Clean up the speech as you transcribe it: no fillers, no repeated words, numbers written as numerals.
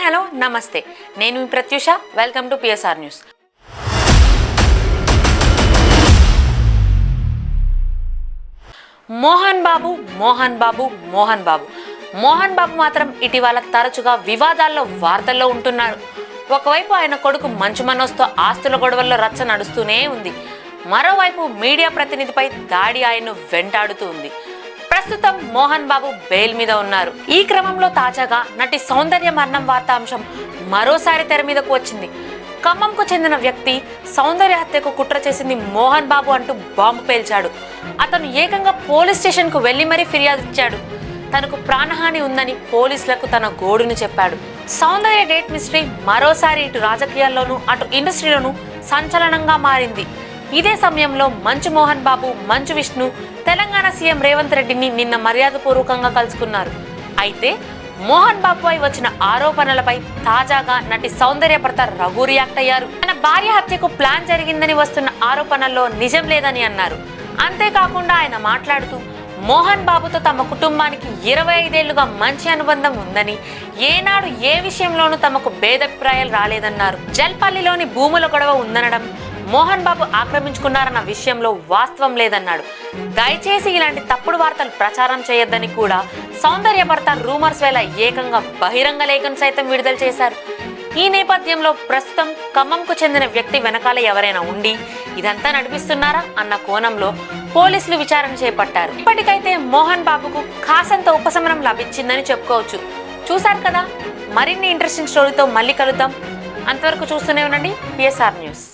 Hello నమస్తే, నేను మీ Pratyusha. Welcome to PSR news. Mohan Babu మాత్రం ఇటీవల తరచుగా వివాదాల్లో వార్తల్లో ఉంటున్నారు. ఒకవైపు ఆయన కొడుకు మంచు మనోజ్తో ఆస్తుల గొడవల్లో రచ్చ నడుస్తూనే ఉంది. మరోవైపు మీడియా ప్రతినిధిపై దాడి ఆయన్ను వెంటాడుతూ ఉంది. ప్రస్తుతం మోహన్ బాబు బెయిల్ మీద ఉన్నారు. ఈ క్రమంలో తాజాగా నటి సౌందర్య మరణం వార్తాంశం మరోసారి తెర మీదకు వచ్చింది. ఖమ్మంకు చెందిన వ్యక్తి సౌందర్య హత్యకు కుట్ర చేసింది మోహన్ బాబు అంటూ బాంబు పేల్చాడు. అతను ఏకంగా పోలీస్ స్టేషన్ కు వెళ్లి మరీ ఫిర్యాదు ఇచ్చాడు. తనకు ప్రాణహాని ఉందని పోలీసులకు తన గోడును చెప్పాడు. సౌందర్య డేట్ మిస్టరీ మరోసారి ఇటు రాజకీయాల్లోనూ అటు ఇండస్ట్రీలోనూ సంచలనంగా మారింది. ఇదే సమయంలో మంచు మోహన్ బాబు, మంచు విష్ణు తెలంగాణ సీఎం రేవంత్ రెడ్డిని నిన్న మర్యాదపూర్వకంగా కలుసుకున్నారు. అయితే మోహన్ బాబుపై వచ్చిన ఆరోపణలపై తాజాగా నటి సౌందర్య భర్త రఘు రియాక్ట్ అయ్యారు. తన భార్య హత్యకు ప్లాన్ జరిగిందని వస్తున్న ఆరోపణల్లో నిజం లేదని అన్నారు. అంతేకాకుండా ఆయన మాట్లాడుతూ మోహన్ బాబుతో తమ కుటుంబానికి 25 ఏళ్లుగా మంచి అనుబంధం ఉందని, ఏనాడు ఏ విషయంలోనూ తమకు భేదాభిప్రాయాలు రాలేదన్నారు. జల్పల్లిలోని భూముల గొడవ ఉందనడం, మోహన్ బాబు ఆక్రమించుకున్నారన్న విషయంలో వాస్తవం లేదన్నాడు. దయచేసి ఇలాంటి తప్పుడు వార్తలు ప్రచారం చేయొద్దని కూడా సౌందర్య భర్త రూమర్స్ వేళ ఏకంగా బహిరంగ లేఖను సైతం విడుదల చేశారు. ఈ నేపథ్యంలో ప్రస్తుతం ఖమ్మంకు చెందిన వ్యక్తి వెనకాల ఎవరైనా ఉండి ఇదంతా నడిపిస్తున్నారా అన్న కోణంలో పోలీసులు విచారణ చేపట్టారు. ఇప్పటికైతే మోహన్ బాబుకు కాసంత ఉపశమనం లభించిందని చెప్పుకోవచ్చు. చూశారు కదా, మరిన్ని ఇంట్రెస్టింగ్ స్టోరీతో మళ్ళీ కలుద్దాం. అంతవరకు చూస్తూనే ఉండండి పిఎస్ఆర్ న్యూస్.